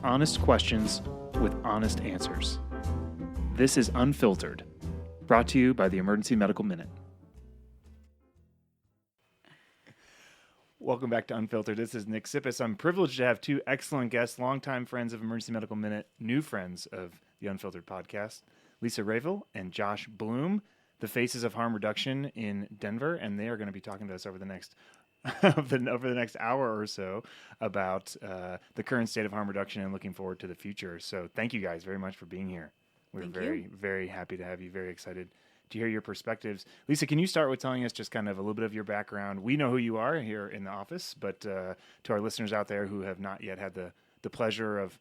honest questions with honest answers. This is Unfiltered, brought to you by the Emergency Medical Minute. Welcome back to Unfiltered. This is Nick Sippis. I'm privileged to have two excellent guests, longtime friends of Emergency Medical Minute, new friends of the Unfiltered podcast, Lisa Raville and Josh Blum, the faces of harm reduction in Denver, and they are going to be talking to us over the next hour or so about the current state of harm reduction and looking forward to the future. So thank you guys very much for being here. We're very happy to have you, very excited to hear your perspectives. Lisa, can you start with telling us just kind of a little bit of your background? We know who you are here in the office, but to our listeners out there who have not yet had the pleasure of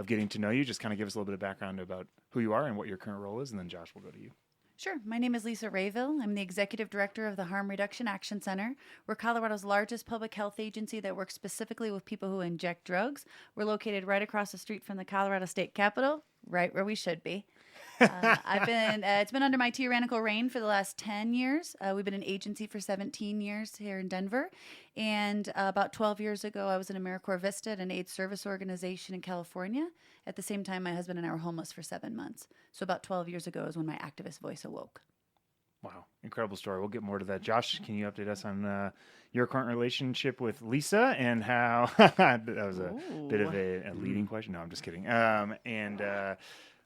getting to know you, just kind of give us a little bit of background about who you are and what your current role is, and then Josh will go to you. Sure. My name is Lisa Raville. I'm the Executive Director of the Harm Reduction Action Center. We're Colorado's largest public health agency that works specifically with people who inject drugs. We're located right across the street from the Colorado State Capitol, right where we should be. It's been under my tyrannical reign for the last 10 years. We've been an agency for 17 years here in Denver. And about 12 years ago, I was in AmeriCorps Vista at an AIDS service organization in California. At the same time, my husband and I were homeless for 7 months. So about 12 years ago is when my activist voice awoke. Wow. Incredible story. We'll get more to that. Josh, can you update us on your current relationship with Lisa and how that was a bit of a leading question? No, I'm just kidding. And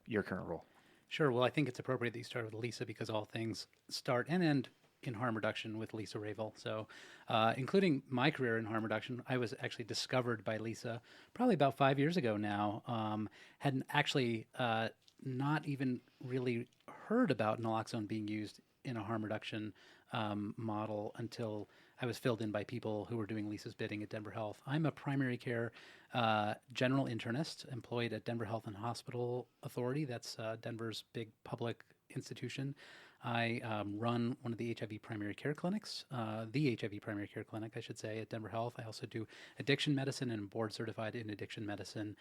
your current role. Sure. Well, I think it's appropriate that you start with Lisa because all things start and end in harm reduction with Lisa Raville. So including my career in harm reduction, I was actually discovered by Lisa probably about 5 years ago now. Hadn't actually not even really heard about naloxone being used in a harm reduction model until I was filled in by people who were doing Lisa's bidding at Denver Health. I'm a primary care general internist employed at Denver Health and Hospital Authority. That's Denver's big public institution. I run one of the HIV primary care clinics, the HIV primary care clinic, I should say, at Denver Health. I also do addiction medicine and am board certified in addiction medicine.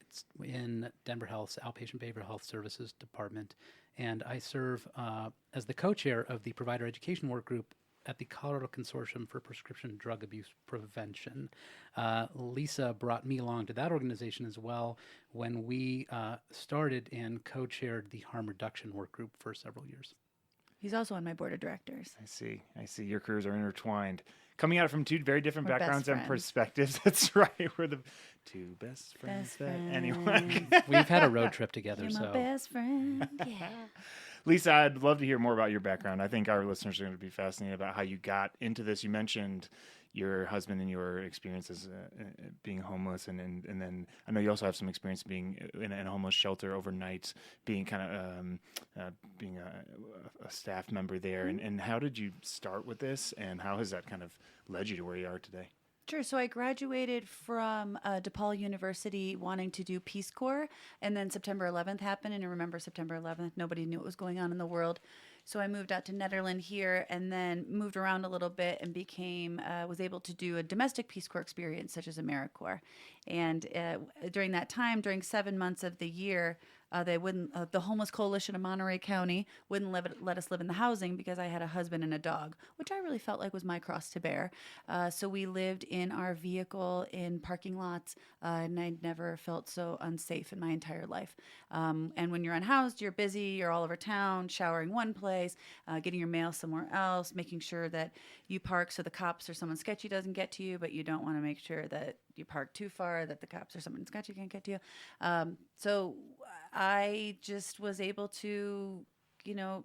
It's in Denver Health's outpatient behavioral health services department. And I serve as the co-chair of the provider education work group at the Colorado Consortium for Prescription Drug Abuse Prevention. Lisa brought me along to that organization as well when we started and co-chaired the harm reduction work group for several years. He's also on my board of directors. I see. Your careers are intertwined. Coming out from two very different backgrounds and perspectives. That's right. We're the two best friends. Anyway. We've had a road trip together. You're my best friend. Yeah. Lisa, I'd love to hear more about your background. I think our listeners are going to be fascinated about how you got into this. You mentioned your husband and your experiences being homeless, and then I know you also have some experience being in a homeless shelter overnight, being kind of being a staff member there. Mm-hmm. And how did you start with this, and how has that kind of led you to where you are today? Sure. So I graduated from DePaul University wanting to do Peace Corps, and then September 11th happened, and I remember September 11th, nobody knew what was going on in the world. So I moved out to Netherlands here and then moved around a little bit and was able to do a domestic Peace Corps experience such as AmeriCorps. And during that time, during 7 months of the year, the Homeless Coalition of Monterey County wouldn't let us live in the housing because I had a husband and a dog, which I really felt like was my cross to bear. So we lived in our vehicle in parking lots, and I never felt so unsafe in my entire life. And when you're unhoused, you're busy, you're all over town, showering one place, getting your mail somewhere else, making sure that you park so the cops or someone sketchy doesn't get to you, but you don't want to make sure that you park too far that the cops or someone sketchy can't get to you. So I just was able to,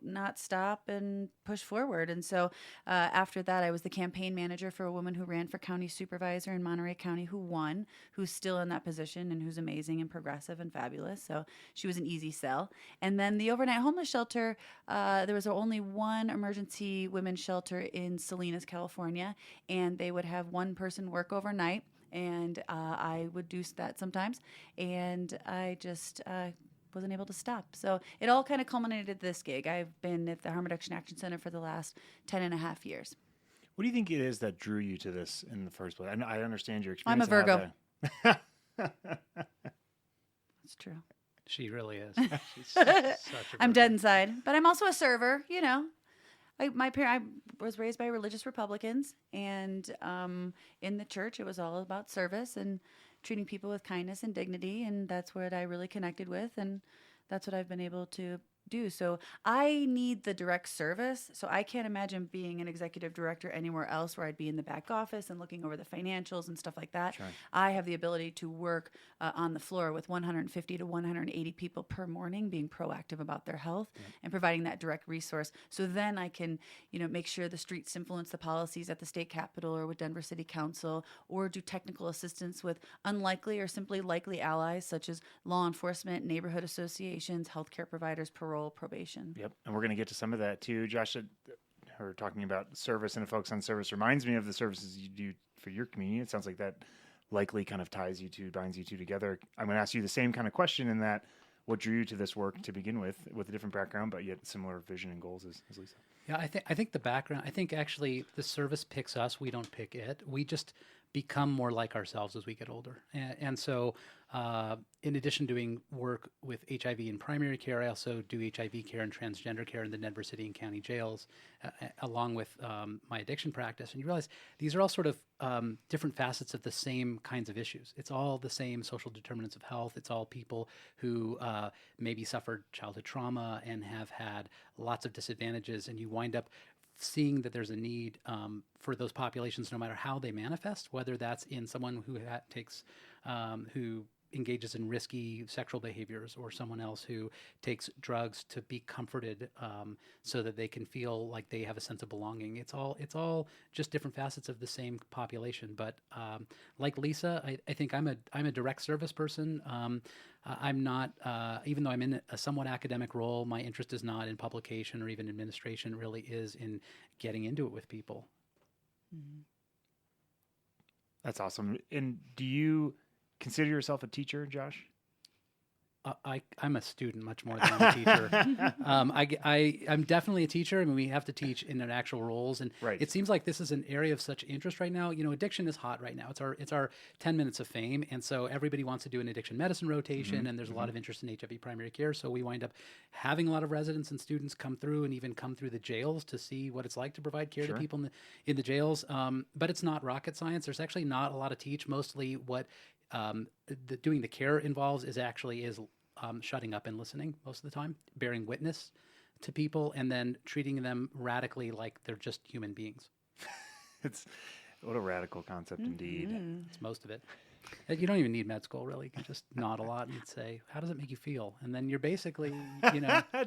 not stop and push forward. And so after that, I was the campaign manager for a woman who ran for county supervisor in Monterey County who won, who's still in that position and who's amazing and progressive and fabulous. So she was an easy sell. And then the overnight homeless shelter, there was only one emergency women's shelter in Salinas, California, and they would have one person work overnight. And I would do that sometimes. And I just wasn't able to stop. So it all kind of culminated at this gig. I've been at the Harm Reduction Action Center for the last 10 and a half years. What do you think it is that drew you to this in the first place? I understand your experience. I'm a Virgo. That's true. She really is. She's such a I'm Virgo. dead inside. But I'm also a server, I was raised by religious Republicans, and in the church, it was all about service. And, treating people with kindness and dignity, and that's what I really connected with, and that's what I've been able to do. So I need the direct service. So I can't imagine being an executive director anywhere else where I'd be in the back office and looking over the financials and stuff like that. Sure. I have the ability to work on the floor with 150 to 180 people per morning, being proactive about their health and providing that direct resource. So then I can, make sure the streets influence the policies at the state capitol or with Denver City Council, or do technical assistance with unlikely or simply likely allies such as law enforcement, neighborhood associations, healthcare providers, parole, probation. Yep. And we're going to get to some of that too. Josh, her talking about service and a focus on service reminds me of the services you do for your community. It sounds like that likely kind of binds you two together. I'm going to ask you the same kind of question in that what drew you to this work to begin with a different background, but yet similar vision and goals as Lisa. Yeah, I think the background, I think actually the service picks us, we don't pick it. We just become more like ourselves as we get older. And so in addition to doing work with HIV in primary care, I also do HIV care and transgender care in the Denver City and county jails, along with my addiction practice. And you realize these are all sort of different facets of the same kinds of issues. It's all the same social determinants of health. It's all people who maybe suffered childhood trauma and have had lots of disadvantages, and you wind up seeing that there's a need for those populations, no matter how they manifest, whether that's in someone who who engages in risky sexual behaviors, or someone else who takes drugs to be comforted so that they can feel like they have a sense of belonging. It's all just different facets of the same population. But like Lisa, I think I'm a direct service person. I'm not, even though I'm in a somewhat academic role, my interest is not in publication or even administration. It really is in getting into it with people. Mm-hmm. That's awesome. And do you consider yourself a teacher, Josh? I'm a student much more than I'm a teacher. I'm definitely a teacher. I mean, we have to teach in their actual roles, and right. It seems like this is an area of such interest right now. Addiction is hot right now. It's our 10 minutes of fame, and so everybody wants to do an addiction medicine rotation, and there's a lot of interest in HIV primary care. So we wind up having a lot of residents and students come through, and even come through the jails to see what it's like to provide care to people in the jails. But it's not rocket science. There's actually not a lot to teach. Mostly what doing the care involves is shutting up and listening most of the time, bearing witness to people, and then treating them radically like they're just human beings. It's what a radical concept indeed. It's most of it. You don't even need med school, really. You can just nod a lot and say, how does it make you feel? And then you're basically,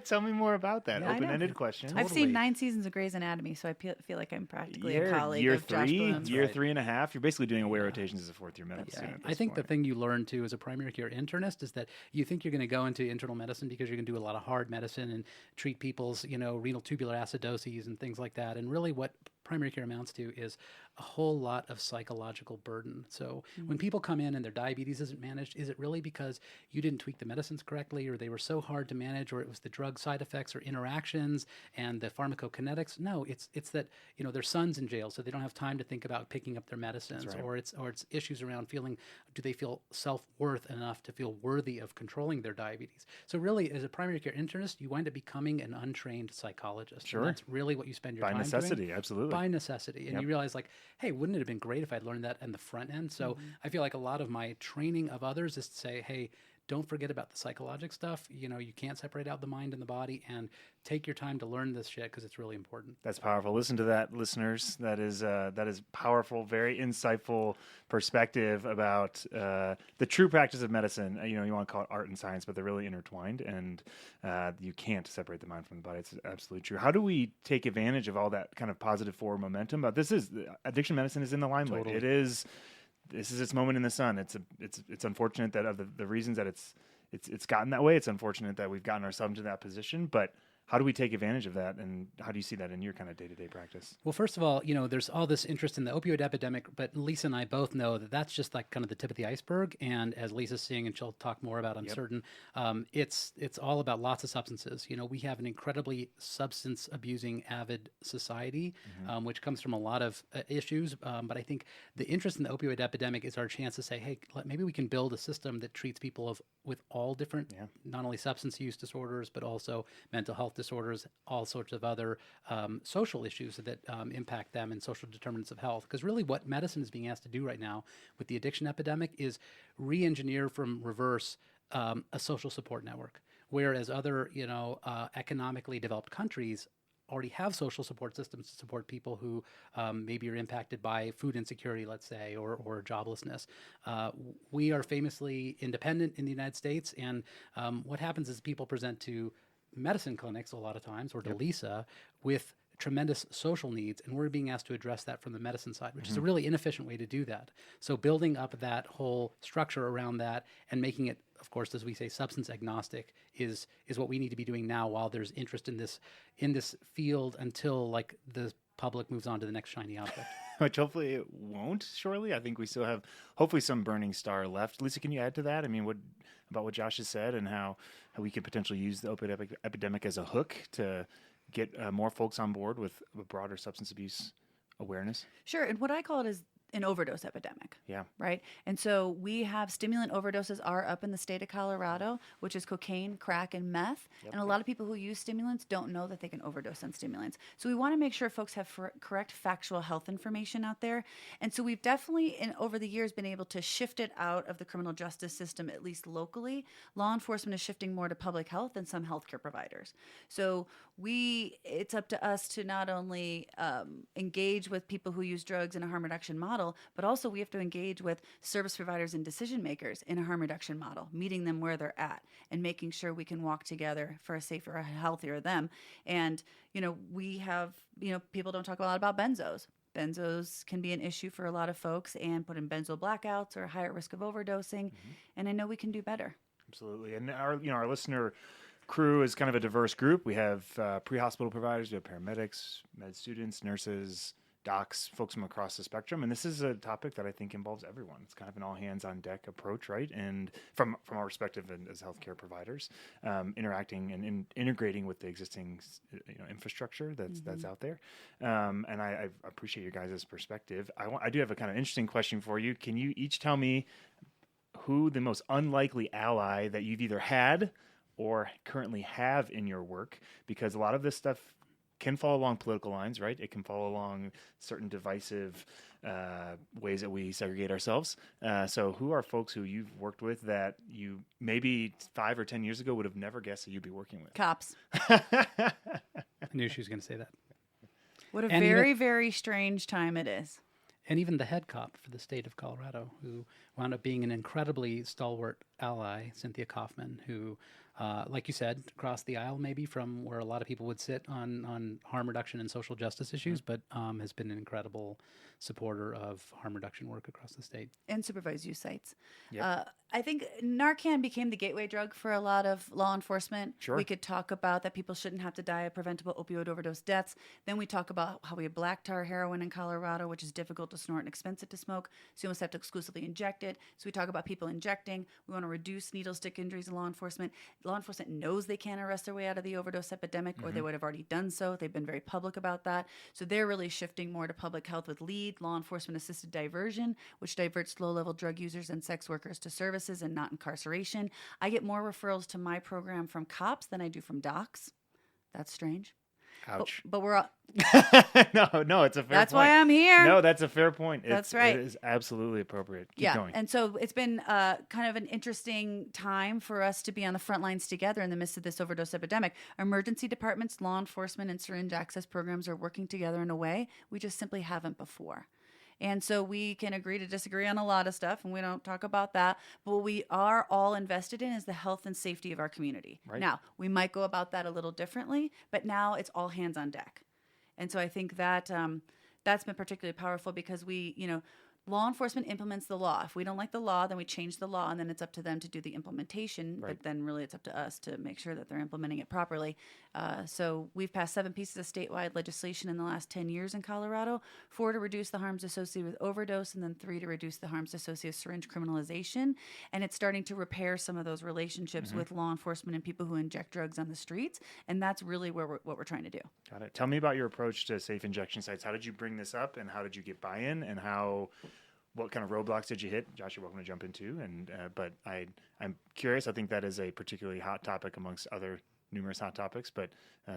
Tell me more about that. Yeah, open-ended question. I've seen 9 seasons of Grey's Anatomy, so I feel like I'm practically a colleague year of Josh three, Blum's. year 3.5. You're basically doing away rotations as a fourth-year medical student. I think the thing you learn, too, as a primary care internist is that you think you're going to go into internal medicine because you're going to do a lot of hard medicine and treat people's, renal tubular acidoses and things like that. And really what primary care amounts to is a whole lot of psychological burden. So when people come in and their diabetes isn't managed, is it really because you didn't tweak the medicines correctly, or they were so hard to manage, or it was the drug side effects or interactions and the pharmacokinetics? No, it's that their son's in jail, so they don't have time to think about picking up their medicines, right. or it's issues around do they feel self-worth enough to feel worthy of controlling their diabetes? So really, as a primary care internist, you wind up becoming an untrained psychologist. Sure. And that's really what you spend your by time necessity, doing. Absolutely. By necessity. And you realize, hey, wouldn't it have been great if I'd learned that in the front end? So I feel like a lot of my training of others is to say, hey, don't forget about the psychological stuff. You can't separate out the mind and the body, and take your time to learn this shit because it's really important. That's powerful. Listen to that, listeners. That is powerful, very insightful perspective about the true practice of medicine. You want to call it art and science, but they're really intertwined, and you can't separate the mind from the body. It's absolutely true. How do we take advantage of all that kind of positive forward momentum? But addiction medicine is in the limelight. Totally. This is its moment in the sun. It's unfortunate that of the reasons that it's gotten that way. It's unfortunate that we've gotten ourselves into that position, but how do we take advantage of that, and how do you see that in your kind of day-to-day practice? Well, first of all, there's all this interest in the opioid epidemic, but Lisa and I both know that that's just like kind of the tip of the iceberg. And as Lisa's seeing, and she'll talk more about, I'm certain, it's all about lots of substances. We have an incredibly substance abusing avid society, which comes from a lot of issues. But I think the interest in the opioid epidemic is our chance to say, hey, maybe we can build a system that treats people with all different, not only substance use disorders, but also mental health disorders, all sorts of other social issues that impact them and social determinants of health. Because really what medicine is being asked to do right now with the addiction epidemic is re-engineer from reverse a social support network. Whereas other, economically developed countries already have social support systems to support people who maybe are impacted by food insecurity, let's say, or joblessness. We are famously independent in the United States, and what happens is people present to medicine clinics a lot of times, or to LISA, with tremendous social needs, and we're being asked to address that from the medicine side, which is a really inefficient way to do that. So building up that whole structure around that and making it, of course, as we say, substance agnostic is what we need to be doing now, while there's interest in this field, until like the public moves on to the next shiny object. Which hopefully it won't shortly. I think we still have hopefully some burning star left. Lisa, can you add to that? I mean, what about what Josh has said, and how we could potentially use the opioid epidemic as a hook to get more folks on board with a broader substance abuse awareness? Sure. And what I call it is an overdose epidemic. Yeah. Right. And so we have stimulant overdoses are up in the state of Colorado, which is cocaine, crack, and meth. Yep. And a lot of people who use stimulants don't know that they can overdose on stimulants. So we want to make sure folks have correct factual health information out there. And so we've definitely, over the years, been able to shift it out of the criminal justice system, at least locally. Law enforcement is shifting more to public health and some healthcare providers. So it's up to us to not only engage with people who use drugs in a harm reduction model, but also we have to engage with service providers and decision makers in a harm reduction model, meeting them where they're at and making sure we can walk together for a safer, a healthier them. And, we have, people don't talk a lot about benzos. Benzos can be an issue for a lot of folks, and put in benzo blackouts or higher risk of overdosing. And I know we can do better. Absolutely. And our listener crew is kind of a diverse group. We have pre-hospital providers, we have paramedics, med students, nurses, docs, folks from across the spectrum. And this is a topic that I think involves everyone. It's kind of an all hands on deck approach, right? And from our perspective as healthcare providers, interacting and integrating with the existing infrastructure that's out there. And I appreciate your guys' perspective. I do have a kind of interesting question for you. Can you each tell me who the most unlikely ally that you've either had or currently have in your work? Because a lot of this stuff can fall along political lines, right? It can fall along certain divisive ways that we segregate ourselves. So who are folks who you've worked with that you maybe 5 or 10 years ago would have never guessed that you'd be working with? Cops. I knew she was going to say that. What a very, very strange time it is. And even the head cop for the state of Colorado, who wound up being an incredibly stalwart ally, Cynthia Kaufman, who, like you said, crossed the aisle maybe from where a lot of people would sit on harm reduction and social justice issues, but has been an incredible supporter of harm reduction work across the state. And supervised use sites. Yep. I think Narcan became the gateway drug for a lot of law enforcement. Sure. We could talk about that people shouldn't have to die of preventable opioid overdose deaths. Then we talk about how we have black tar heroin in Colorado, which is difficult to snort and expensive to smoke. So you almost have to exclusively inject it. So we talk about people injecting. We want to reduce needle stick injuries in law enforcement. Law enforcement knows they can't arrest their way out of the overdose epidemic, or they would have already done so. They've been very public about that. So they're really shifting more to public health with LEAD, law enforcement assisted diversion, which diverts low-level drug users and sex workers to services and not incarceration. I get more referrals to my program from cops than I do from docs. That's strange. Ouch. But we're all, No, it's a fair point. that's why I'm here. No, that's a fair point. That's right. It is absolutely appropriate. Keep Yeah, going. and so it's been kind of an interesting time for us to be on the front lines together in the midst of this overdose epidemic. Emergency departments, law enforcement, and syringe access programs are working together in a way we just simply haven't before. And so we can agree to disagree on a lot of stuff, and we don't talk about that. But what we are all invested in is the health and safety of our community. Right. Now, we might go about that a little differently, but now it's all hands on deck. And so I think that that's been particularly powerful because law enforcement implements the law. If we don't like the law, then we change the law, and then it's up to them to do the implementation. Right. But then really it's up to us to make sure that they're implementing it properly. So we've passed 7 pieces of statewide legislation in the last 10 years in Colorado, 4 to reduce the harms associated with overdose, and then 3 to reduce the harms associated with syringe criminalization. And it's starting to repair some of those relationships with law enforcement and people who inject drugs on the streets. And that's really what we're trying to do. Got it. Tell me about your approach to safe injection sites. How did you bring this up, and how did you get buy-in, and what kind of roadblocks did you hit? Josh, you're welcome to jump into. But I'm curious. I think that is a particularly hot topic amongst other numerous hot topics, but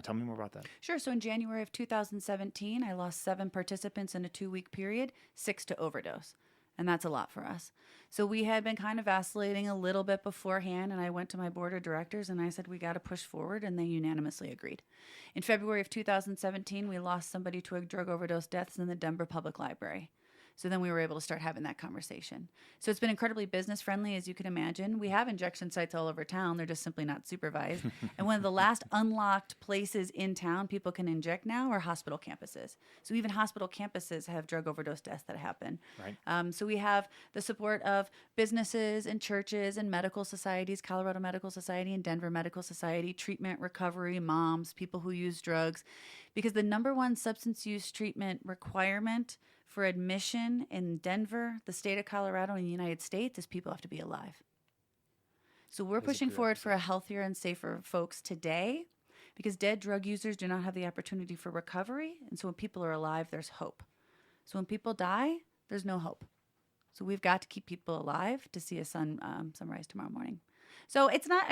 tell me more about that. Sure. So in January of 2017, I lost 7 participants in a 2-week period, 6 to overdose. And that's a lot for us. So we had been kind of vacillating a little bit beforehand, and I went to my board of directors and I said, we got to push forward, and they unanimously agreed. In February of 2017, we lost somebody to a drug overdose deaths in the Denver Public Library. So then we were able to start having that conversation. So it's been incredibly business friendly, as you can imagine. We have injection sites all over town. They're just simply not supervised. And one of the last unlocked places in town people can inject now are hospital campuses. So even hospital campuses have drug overdose deaths that happen. Right. So we have the support of businesses and churches and medical societies, Colorado Medical Society and Denver Medical Society, treatment, recovery, moms, people who use drugs. Because the number one substance use treatment requirement for admission in Denver, the state of Colorado, and the United States is people have to be alive. So we're pushing forward for a healthier and safer folks today because dead drug users do not have the opportunity for recovery. And so when people are alive, there's hope. So when people die, there's no hope. So we've got to keep people alive to see a sunrise tomorrow morning. So it's not,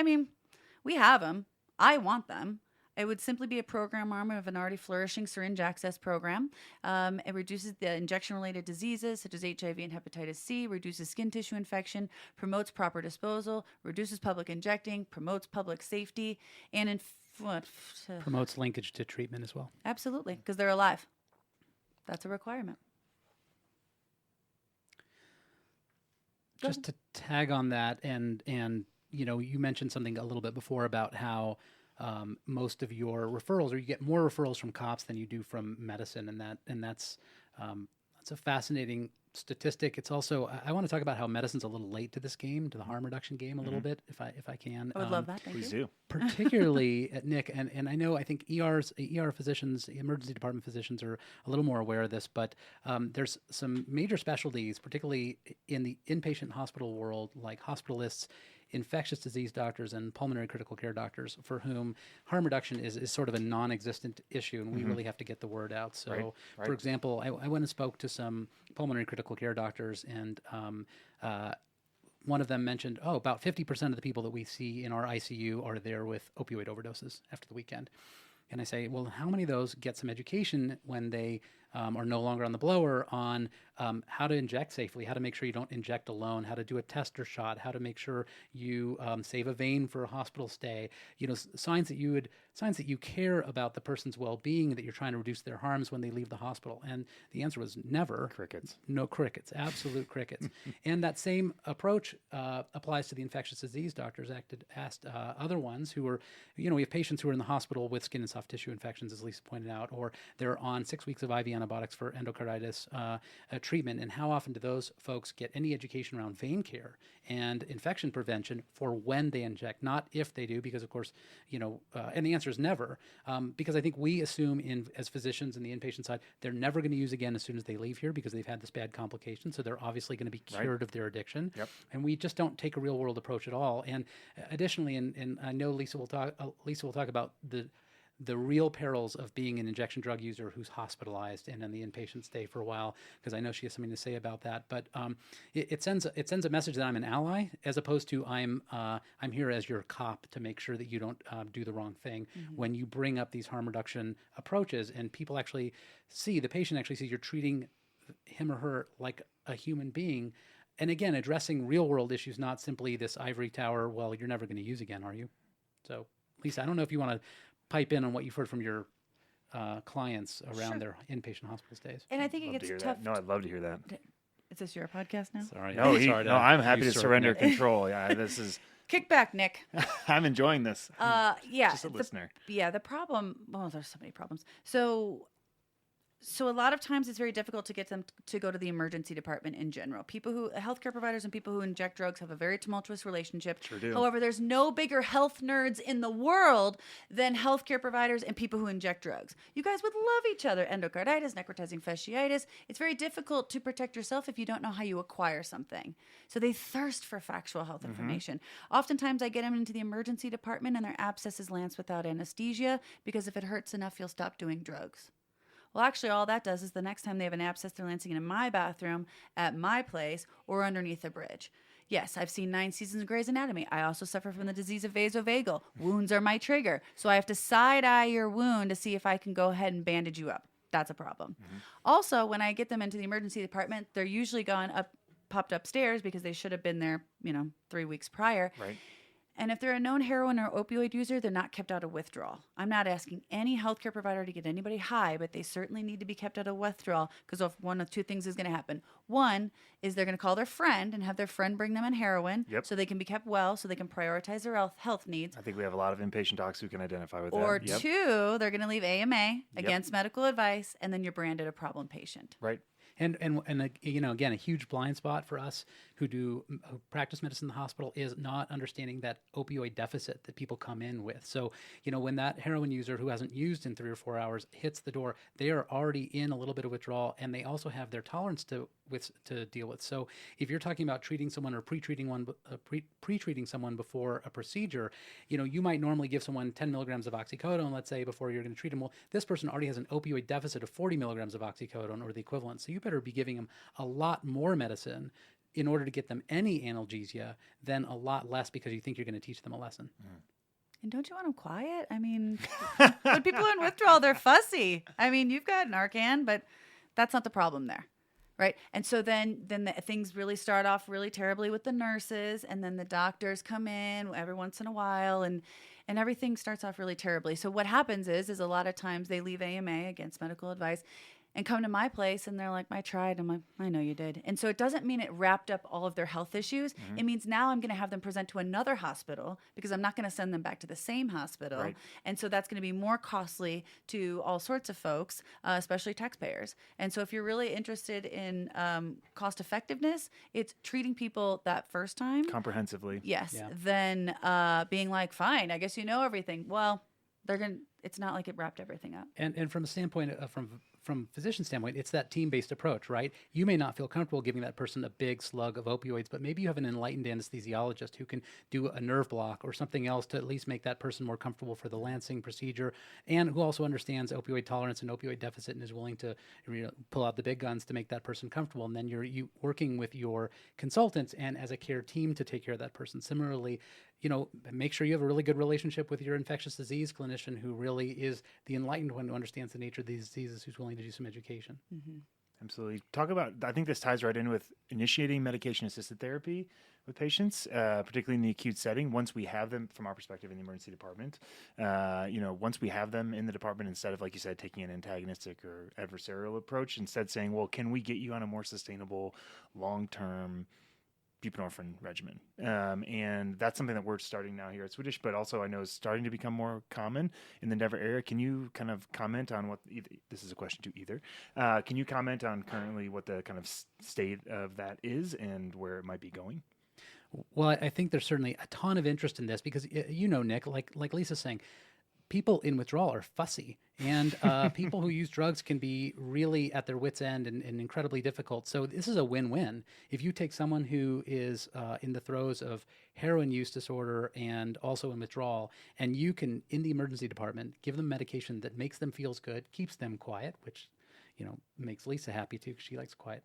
we have them. I want them. It would simply be a program arm of an already flourishing syringe access program. It reduces the injection-related diseases such as HIV and hepatitis C, reduces skin tissue infection, promotes proper disposal, reduces public injecting, promotes public safety, and Promotes linkage to treatment as well. Absolutely, because they're alive. That's a requirement. Just to tag on that, and you mentioned something a little bit before about how most of your referrals, or you get more referrals from cops than you do from medicine, and that's a fascinating statistic. It's also, I want to talk about how medicine's a little late to this game, to the harm reduction game, a little bit, if I can. I would love that. Thank you. Please do. Particularly Nick, and I think ER physicians, emergency department physicians are a little more aware of this, but there's some major specialties, particularly in the inpatient hospital world, like hospitalists, infectious disease doctors, and pulmonary critical care doctors, for whom harm reduction is sort of a non-existent issue, and we really have to get the word out. So, Right. for example, I went and spoke to some pulmonary critical care doctors, and one of them mentioned, about 50% of the people that we see in our ICU are there with opioid overdoses after the weekend. And I say, well, how many of those get some education when they are no longer on the blower on how to inject safely, how to make sure you don't inject alone, how to do a tester shot, how to make sure you save a vein for a hospital stay, signs that you care about the person's well-being, that you're trying to reduce their harms when they leave the hospital. And the answer was never. Crickets. No crickets, absolute crickets. And that same approach applies to the infectious disease doctors. Asked other ones who were, we have patients who are in the hospital with skin and soft tissue infections, as Lisa pointed out, or they're on 6 weeks of IV antibiotics for endocarditis treatment. And how often do those folks get any education around vein care and infection prevention for when they inject, not if they do, because of course, and the answer is never, because I think we assume as physicians in the inpatient side, they're never going to use again as soon as they leave here because they've had this bad complication. So they're obviously going to be cured of their addiction. Yep. And we just don't take a real world approach at all. And additionally, and I know Lisa will talk about the real perils of being an injection drug user who's hospitalized and in the inpatient stay for a while, because I know she has something to say about that. But it sends a message that I'm an ally, as opposed to I'm here as your cop to make sure that you don't do the wrong thing. Mm-hmm. When you bring up these harm reduction approaches, and people actually the patient actually sees you're treating him or her like a human being. And again, addressing real world issues, not simply this ivory tower, well, you're never going to use again, are you? So, Lisa, I don't know if you want to pipe in on what you've heard from your clients around their inpatient hospital stays. And I think it gets tough. No, I'd love to hear that. Is this your podcast now? Sorry. No, I'm happy to usurp surrender Nick. control. Yeah, this is. Kick back, Nick. I'm enjoying this. Yeah. Just a listener. The problem. Well, there's so many problems. So a lot of times it's very difficult to get them to go to the emergency department in general. Healthcare providers and people who inject drugs have a very tumultuous relationship. Sure do. However, there's no bigger health nerds in the world than healthcare providers and people who inject drugs. You guys would love each other. Endocarditis, necrotizing fasciitis. It's very difficult to protect yourself if you don't know how you acquire something. So they thirst for factual health information. Oftentimes I get them into the emergency department and their abscess is lanced without anesthesia because if it hurts enough, you'll stop doing drugs. Well, actually, all that does is the next time they have an abscess, they're lancing it in my bathroom, at my place, or underneath a bridge. Yes, I've seen 9 seasons of Grey's Anatomy. I also suffer from the disease of vasovagal. Wounds are my trigger. So I have to side eye your wound to see if I can go ahead and bandage you up. That's a problem. Also, when I get them into the emergency department, they're usually popped upstairs because they should have been there, 3 weeks prior. Right. And if they're a known heroin or opioid user, they're not kept out of withdrawal. I'm not asking any healthcare provider to get anybody high, but they certainly need to be kept out of withdrawal because of one of two things is going to happen. One is they're going to call their friend and have their friend bring them in heroin so they can be kept well, so they can prioritize their health needs. I think we have a lot of inpatient docs who can identify with Or that. Yep. two, they're going to leave AMA against medical advice, and then you're branded a problem patient. Right. And again, a huge blind spot for us who practice medicine in the hospital is not understanding that opioid deficit that people come in with. So, when that heroin user who hasn't used in 3 or 4 hours hits the door, they are already in a little bit of withdrawal, and they also have their tolerance to deal with. So, if you're talking about treating someone or pre-treating someone before a procedure, you might normally give someone 10 milligrams of oxycodone, let's say, before you're going to treat them. Well, this person already has an opioid deficit of 40 milligrams of oxycodone or the equivalent. So you better be giving them a lot more medicine in order to get them any analgesia than a lot less because you think you're going to teach them a lesson. And don't you want them quiet? I mean, when people are in withdrawal, they're fussy. I mean, you've got Narcan, but that's not the problem there, right? And so then things really start off really terribly with the nurses, and then the doctors come in every once in a while, and everything starts off really terribly. So what happens is a lot of times they leave AMA against medical advice and come to my place, and they're like, I tried. I'm like, I know you did. And so it doesn't mean it wrapped up all of their health issues. It means now I'm going to have them present to another hospital because I'm not going to send them back to the same hospital. Right. And so that's going to be more costly to all sorts of folks, especially taxpayers. And so if you're really interested in cost effectiveness, it's treating people that first time. Comprehensively. Yes. Yeah. Then being like, fine, I guess you know everything. Well, it's not like it wrapped everything up. And from a standpoint, from physician standpoint, it's that team-based approach, right? You may not feel comfortable giving that person a big slug of opioids, but maybe you have an enlightened anesthesiologist who can do a nerve block or something else to at least make that person more comfortable for the lancing procedure, and who also understands opioid tolerance and opioid deficit and is willing to pull out the big guns to make that person comfortable. And then you're working with your consultants and as a care team to take care of that person. Similarly, make sure you have a really good relationship with your infectious disease clinician who really is the enlightened one who understands the nature of these diseases, who's willing to do some education. Mm-hmm. Absolutely. I think this ties right in with initiating medication-assisted therapy with patients, particularly in the acute setting. Once we have them, from our perspective in the emergency department, once we have them in the department, instead of, like you said, taking an antagonistic or adversarial approach, instead saying, well, can we get you on a more sustainable, long-term buprenorphine regimen. And that's something that we're starting now here at Swedish, but also I know is starting to become more common in the Denver area. Can you kind of comment on this is a question to either, can you comment on currently what the kind of state of that is and where it might be going? Well, I think there's certainly a ton of interest in this because, Nick, like Lisa's saying, people in withdrawal are fussy, and people who use drugs can be really at their wits' end and incredibly difficult. So this is a win-win. If you take someone who is in the throes of heroin use disorder and also in withdrawal, and you can, in the emergency department, give them medication that makes them feel good, keeps them quiet, which makes Lisa happy too because she likes quiet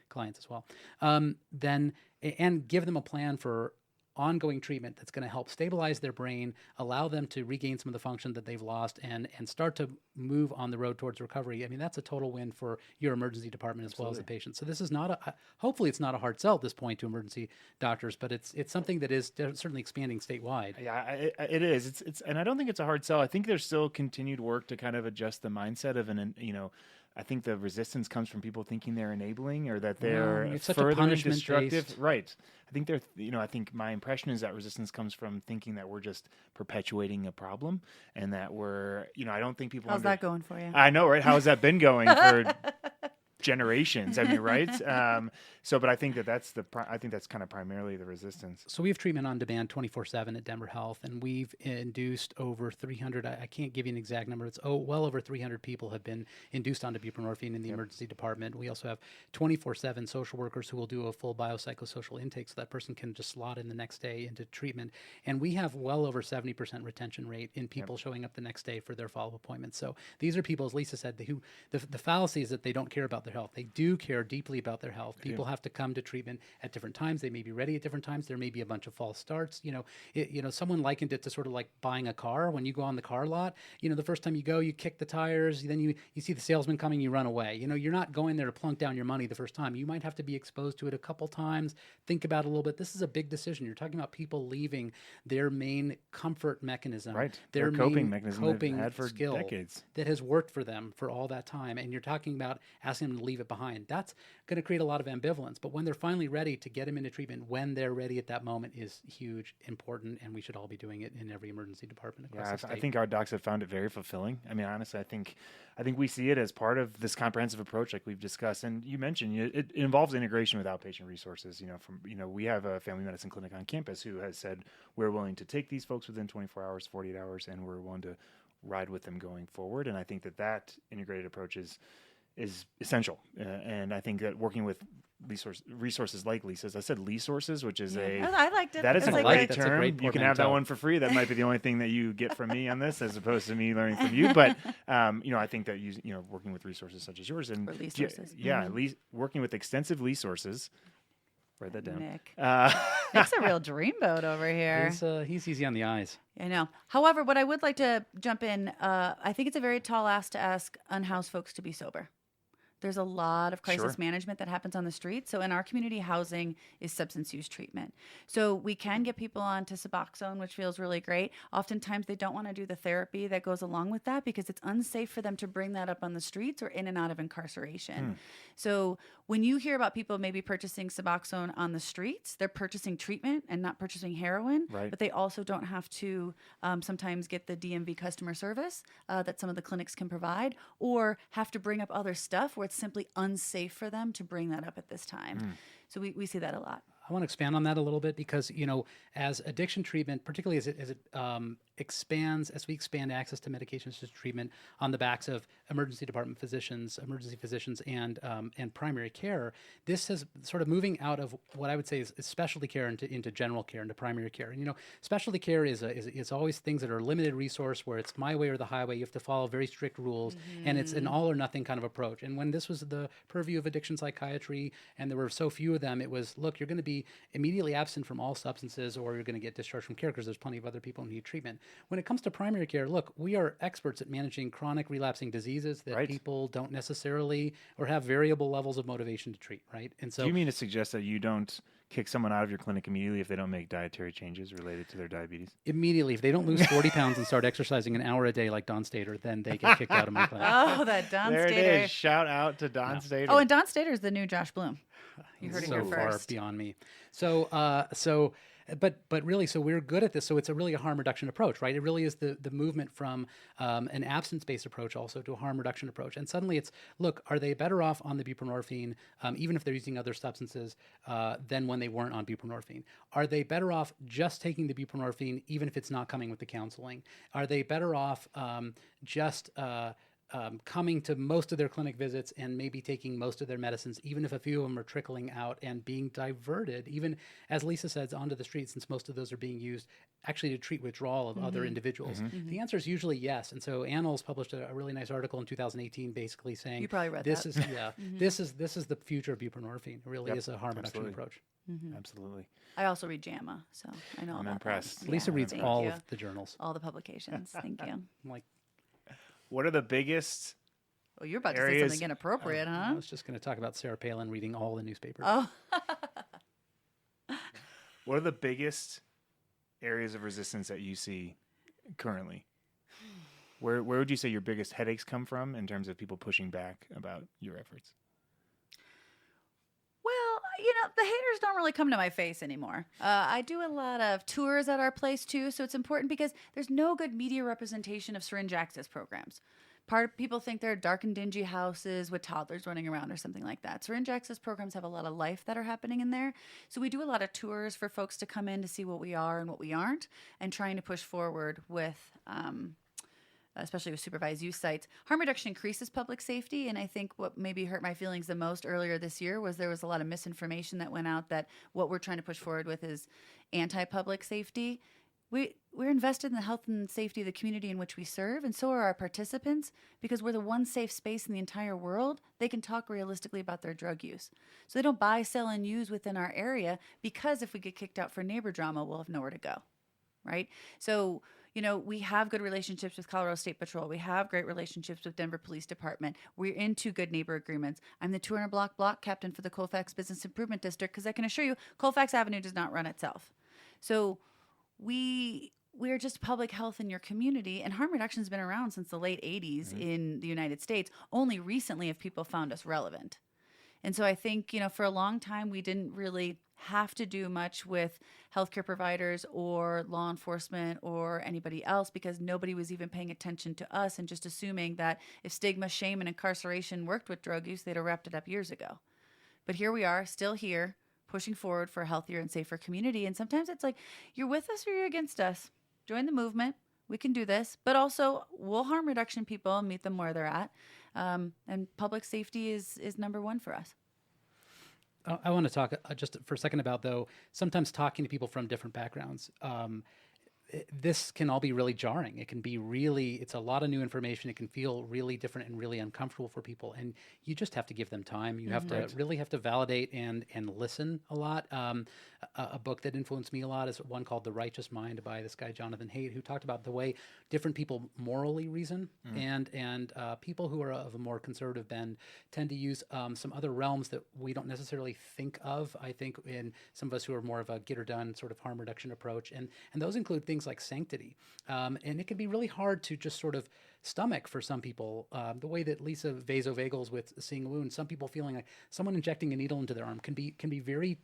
clients as well, and give them a plan for ongoing treatment that's going to help stabilize their brain, allow them to regain some of the function that they've lost, and start to move on the road towards recovery. I mean, that's a total win for your emergency department as well as the patient. So this is not hopefully it's not a hard sell at this point to emergency doctors, but it's something that is certainly expanding statewide. Yeah, it is. It's and I don't think it's a hard sell. I think there's still continued work to kind of adjust the mindset of I think the resistance comes from people thinking they're enabling or that they're further destructive. Right. I think I think my impression is that resistance comes from thinking that we're just perpetuating a problem and that we're, I don't think people. How's that going for you? I know, right? How has that been going for generations? I mean, right? But I think that's kind of primarily the resistance. So we have treatment on demand 24/7 at Denver Health, and we've induced over 300. I can't give you an exact number. It's well over 300 people have been induced onto buprenorphine in the emergency department. We also have 24/7 social workers who will do a full biopsychosocial intake, so that person can just slot in the next day into treatment. And we have well over 70% retention rate in people showing up the next day for their follow-up appointments. So these are people, as Lisa said, who the fallacy is that they don't care about their their health. They do care deeply about their health. People have to come to treatment at different times. They may be ready at different times. There may be a bunch of false starts. Someone likened it to sort of like buying a car. When you go on the car lot, the first time you go, you kick the tires, then you see the salesman coming, you run away. You're not going there to plunk down your money the first time. You might have to be exposed to it a couple times, think about it a little bit. This is a big decision. You're talking about people leaving their main comfort mechanism, Right. their coping main mechanism coping they've had for skill decades. that has worked for them for all that time. And you're talking about asking them to leave it behind. That's going to create a lot of ambivalence. But when they're finally ready, to get them into treatment when they're ready at that moment is huge, important, and we should all be doing it in every emergency department across the state. I think our docs have found it very fulfilling. I mean, honestly, I think we see it as part of this comprehensive approach, like we've discussed. And you mentioned it involves integration with outpatient resources. We have a family medicine clinic on campus who has said we're willing to take these folks within 24 hours, 48 hours, and we're willing to ride with them going forward. And I think that integrated approach is essential. And I think that working with resources like Lisa's, I said resources, which is I liked it. that is It's a like great that's a term. great You can portmanteau. have that one for free. That might be the only thing that you get from me on this, as opposed to me learning from you. But I think that working with resources such as yours and Or resources. working with extensive resources. Write that down. Nick. Nick's a real dreamboat over here. He's easy on the eyes. I know. However, what I would like to jump in, I think it's a very tall ask to ask unhoused folks to be sober. There's a lot of crisis management that happens on the street. So in our community, housing is substance use treatment. So we can get people onto Suboxone, which feels really great. Oftentimes they don't want to do the therapy that goes along with that because it's unsafe for them to bring that up on the streets or in and out of incarceration. So when you hear about people maybe purchasing Suboxone on the streets, they're purchasing treatment and not purchasing heroin. Right. But they also don't have to sometimes get the DMV customer service that some of the clinics can provide, or have to bring up other stuff where it's simply unsafe for them to bring that up at this time. So we see that a lot. I want to expand on that a little bit because, as addiction treatment, particularly as it expands, as we expand access to medication-assisted treatment on the backs of emergency department physicians, emergency physicians, and primary care, this is sort of moving out of what I would say is specialty care into general care, into primary care. And, specialty care is always things that are limited resource, where it's my way or the highway. You have to follow very strict rules, and it's an all or nothing kind of approach. And when this was the purview of addiction psychiatry, and there were so few of them, it was, look, you're going to be immediately absent from all substances, or you're going to get discharged from care because there's plenty of other people who need treatment. When it comes to primary care, look, we are experts at managing chronic relapsing diseases that people don't necessarily or have variable levels of motivation to treat, right? And so, do you mean to suggest that you don't kick someone out of your clinic immediately if they don't make dietary changes related to their diabetes? immediately, if they don't lose 40 pounds and start exercising an hour a day like Don Stater, then they get kicked out of my clinic. Oh, that Don There Stater. it is. Shout out to Don Stater. Oh, and Don Stater is the new Josh Blum. You heard it so here far first. beyond me. But really, so we're good at this. So it's a harm reduction approach, right? It really is the movement from an absence-based approach also to a harm reduction approach. And suddenly it's, look, are they better off on the buprenorphine, even if they're using other substances, than when they weren't on buprenorphine? Are they better off just taking the buprenorphine, even if it's not coming with the counseling? Are they better off coming to most of their clinic visits and maybe taking most of their medicines, even if a few of them are trickling out and being diverted, even, as Lisa says, onto the street, since most of those are being used actually to treat withdrawal of other individuals? The answer is usually yes. And so Annals published a really nice article in 2018 basically saying, You probably read this that. this is the future of buprenorphine. It really is a harm reduction approach. Absolutely. I also read JAMA, so I know I'm about impressed. that. Lisa reads thank all you. of the journals. All the publications. Thank you. I'm like, What are the biggest Oh, you're about to say Areas- something inappropriate, I huh? was just going to talk about Sarah Palin reading all the newspapers. Oh, What are the biggest areas of resistance that you see currently? Where would you say your biggest headaches come from in terms of people pushing back about your efforts? well, the haters don't really come to my face anymore. I do a lot of tours at our place, too, so it's important because there's no good media representation of syringe access programs. People think they're dark and dingy houses with toddlers running around or something like that. Syringe access programs have a lot of life that are happening in there. So we do a lot of tours for folks to come in to see what we are and what we aren't, and trying to push forward with, especially with supervised use sites. Harm reduction increases public safety, and I think what maybe hurt my feelings the most earlier this year was there was a lot of misinformation that went out that what we're trying to push forward with is anti-public safety. we're invested in the health and safety of the community in which we serve, and so are our participants, because we're the one safe space in the entire world they can talk realistically about their drug use. So they don't buy, sell, and use within our area, because if we get kicked out for neighbor drama, we'll have nowhere to go, right? So, we have good relationships with Colorado State Patrol. We have great relationships with Denver Police Department. We're into good neighbor agreements. I'm the 200 block captain for the Colfax Business Improvement District, because I can assure you Colfax Avenue does not run itself. So we're just public health in your community, and harm reduction has been around since the late 80s in the United States. Only recently have people found us relevant. And so I think, for a long time, we didn't really have to do much with healthcare providers or law enforcement or anybody else, because nobody was even paying attention to us and just assuming that if stigma, shame, and incarceration worked with drug use, they'd have wrapped it up years ago. But here we are, still here, pushing forward for a healthier and safer community. And sometimes it's like, you're with us or you're against us. Join the movement. We can do this. But also, we'll harm reduction people and meet them where they're at. And public safety is number one for us. I want to talk just for a second about, though, sometimes talking to people from different backgrounds. This can all be really jarring. It can be it's a lot of new information. It can feel really different and really uncomfortable for people. And you just have to give them time. You have to really have to validate and listen a lot. A book that influenced me a lot is one called The Righteous Mind by this guy, Jonathan Haidt, who talked about the way different people morally reason. And people who are of a more conservative bend tend to use some other realms that we don't necessarily think of. I think in some of us who are more of a get or done sort of harm reduction approach. And those include things like sanctity. And it can be really hard to just sort of stomach for some people. The way that Lisa vasovagals with Seeing a Wound, some people feeling like someone injecting a needle into their arm can be very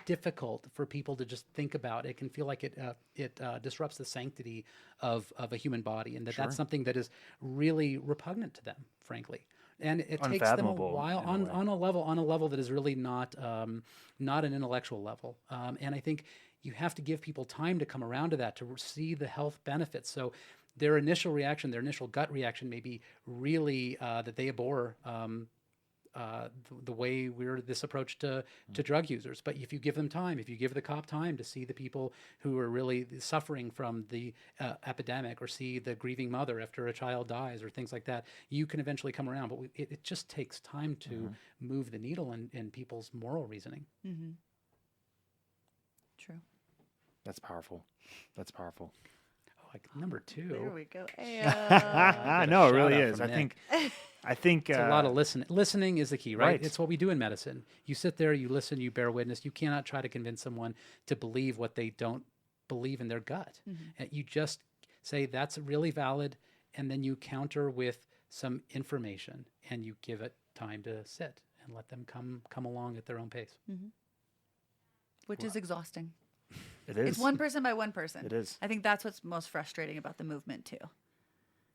difficult for people to just think about. It can feel like it disrupts the sanctity of a human body, and that's something that is really repugnant to them, frankly. And it takes them a while on a level that is really not an intellectual level. And I think you have to give people time to come around to that, to see the health benefits. So their initial reaction, their initial gut reaction may be really that they abhor the way we're this approach to drug users. But if you give them time, if you give the cop time to see the people who are really suffering from the epidemic, or see the grieving mother after a child dies, or things like that, you can eventually come around. But it just takes time to move the needle in people's moral reasoning. True. That's powerful. Oh, like number 2. There we go. No, it really is. I think it's a lot of listening. Listening is the key, right? Right. It's what we do in medicine. You sit there, you listen, you bear witness. You cannot try to convince someone to believe what they don't believe in their gut. You just say that's really valid, and then you counter with some information, and you give it time to sit and let them come along at their own pace. Which is exhausting. It is. It's one person by one person. It is. I think that's what's most frustrating about the movement too.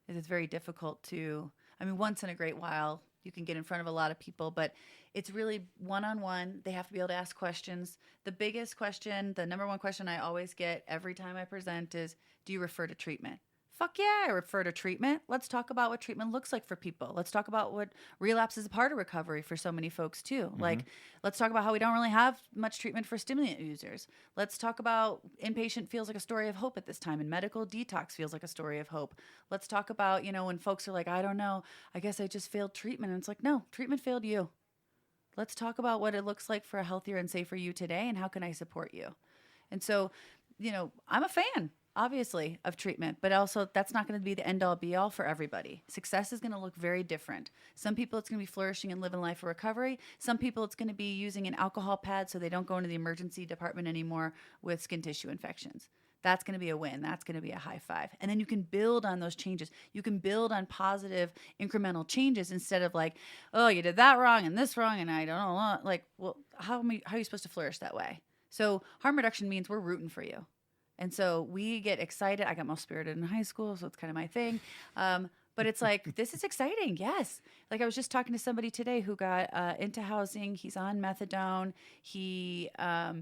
Is it's very difficult to, once in a great while you can get in front of a lot of people, but it's really one-on-one. They have to be able to ask questions. The biggest question, the number one question I always get every time I present is, do you refer to treatment? Fuck yeah, I refer to treatment. Let's talk about what treatment looks like for people. Let's talk about what relapse is a part of recovery for so many folks too. Like, let's talk about how we don't really have much treatment for stimulant users. Let's talk about inpatient feels like a story of hope at this time, and medical detox feels like a story of hope. Let's talk about, when folks are like, I don't know, I guess I just failed treatment. And it's like, no, treatment failed you. Let's talk about what it looks like for a healthier and safer you today, and how can I support you? And so, I'm a fan, obviously, of treatment, but also that's not going to be the end all be all for everybody. Success is going to look very different. Some people it's going to be flourishing and living life of recovery. Some people it's going to be using an alcohol pad so they don't go into the emergency department anymore with skin tissue infections. That's going to be a win. That's going to be a high five. And then you can build on those changes. You can build on positive incremental changes instead of like, oh, you did that wrong and this wrong and I don't know. Like, well, how are you supposed to flourish that way? So harm reduction means we're rooting for you. And so we get excited. I got most spirited in high school, so it's kind of my thing. But it's like, this is exciting. Yes. Like I was just talking to somebody today who got into housing. He's on methadone. He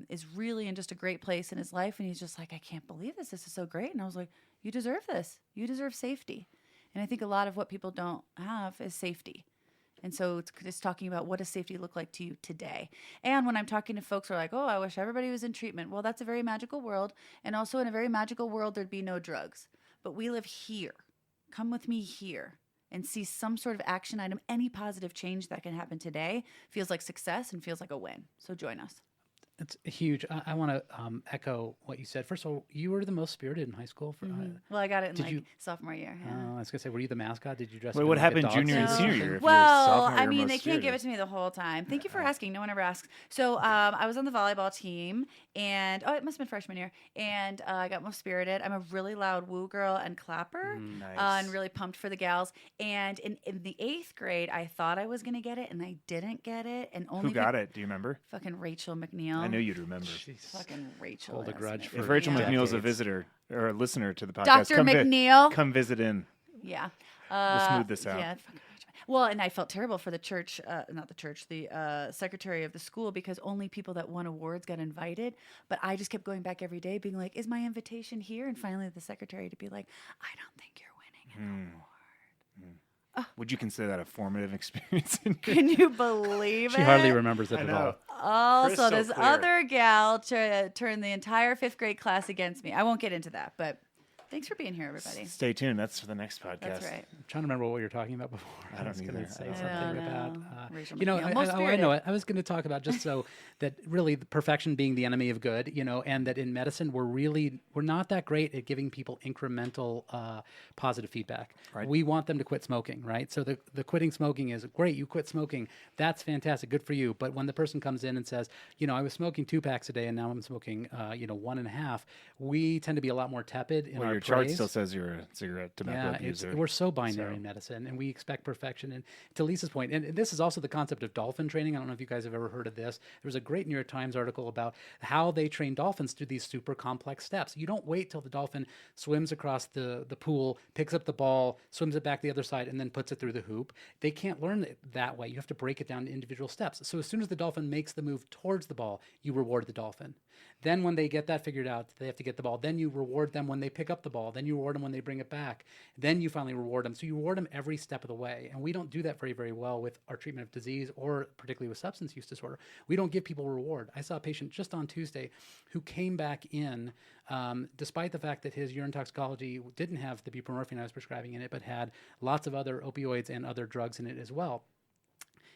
is really in just a great place in his life. And he's just like, I can't believe this. This is so great. And I was like, you deserve this. You deserve safety. And I think a lot of what people don't have is safety. And so it's just talking about what does safety look like to you today. And when I'm talking to folks who are like, oh, I wish everybody was in treatment. Well, that's a very magical world. And also in a very magical world, there'd be no drugs. But we live here. Come with me here and see some sort of action item. Any positive change that can happen today feels like success and feels like a win. So join us. It's huge. I want to echo what you said. First of all, you were the most spirited in high school. For, Well, I got it in did you- sophomore year. Yeah. I was going to say, were you the mascot? Did you dress Wait, up what in, like, a happened dog junior and suit? senior year? If Well, you're a sophomore, I you're mean, most they can't give spirited. it to me the whole time. Thank you for asking. No one ever asks. So I was on the volleyball team, and it must have been freshman year, and I got most spirited. I'm a really loud woo girl and clapper, Nice. and really pumped for the gals. And in the 8th grade, I thought I was going to get it, and I didn't get it. And only Who got it? Do you remember? Fucking Rachel McNeil. I know you'd remember. Fucking Rachel. Hold a ass grudge Mc- for If Rachel yeah. McNeil's a decades. visitor or a listener to the podcast, Dr. McNeil. come visit in. Yeah. We'll smooth this out. Yeah. Fucking Rachel. Well, and I felt terrible for the church, not the church, the secretary of the school, because only people that won awards got invited. But I just kept going back every day being like, is my invitation here? And finally the secretary to be like, I don't think you're winning an award. Would you consider that a formative experience? In your... Can you believe it? She hardly remembers it I at know. all. Also, Crystal this clear. other gal turned the entire 5th grade class against me. I won't get into that, but thanks for being here, everybody. Stay tuned. That's for the next podcast. That's right. I'm trying to remember what you were talking about before. I don't was gonna either. say I don't something know. about, Rachel you know, McNeil. Most I spirited. know it. I was going to talk about just so that really the perfection being the enemy of good, you know, and that in medicine we're not that great at giving people incremental positive feedback. Right. We want them to quit smoking, right? So the quitting smoking is great. You quit smoking. That's fantastic. Good for you. But when the person comes in and says, you know, I was smoking 2 packs a day and now I'm smoking, 1.5, we tend to be a lot more tepid in Well, our your chart praise. still says you're a cigarette tobacco abuser. We're so binary So- in medicine, and we expect perfection. And to Lisa's point, and this is also the concept of dolphin training. I don't know if you guys have ever heard of this. There was a great New York Times article about how they train dolphins through these super complex steps. You don't wait till the dolphin swims across the pool, picks up the ball, swims it back the other side, and then puts it through the hoop. They can't learn it that way. You have to break it down to individual steps. So as soon as the dolphin makes the move towards the ball, you reward the dolphin. Then when they get that figured out, they have to get the ball. Then you reward them when they pick up the ball. Then you reward them when they bring it back. Then you finally reward them. So you reward them every step of the way. And we don't do that very, very well with our treatment of disease or particularly with substance use disorder. We don't give people reward. I saw a patient just on Tuesday who came back in despite the fact that his urine toxicology didn't have the buprenorphine I was prescribing in it, but had lots of other opioids and other drugs in it as well.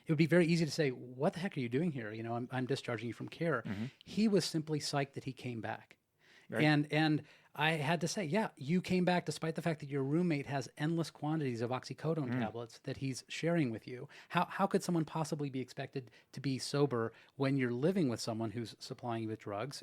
It would be very easy to say, what the heck are you doing here? You know, I'm discharging you from care. He was simply psyched that he came back. Right. And I had to say, yeah, you came back despite the fact that your roommate has endless quantities of oxycodone tablets that he's sharing with you. How could someone possibly be expected to be sober when you're living with someone who's supplying you with drugs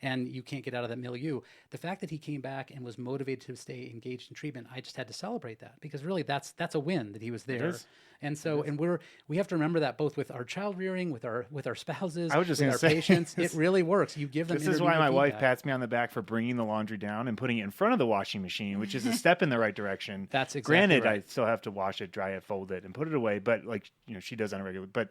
and you can't get out of that milieu? The fact that he came back and was motivated to stay engaged in treatment, I just had to celebrate that because really that's a win that he was there. is. And so, and we have to remember that both with our child rearing, with our spouses, I was just with gonna our say, patients, it really works. You give them. This is why my intermediate wife feedback. pats me on the back for bringing the laundry down and putting it in front of the washing machine, which is a step in the right direction. That's exactly Granted, right. I still have to wash it, dry it, fold it, and put it away. But like she does on a regular. But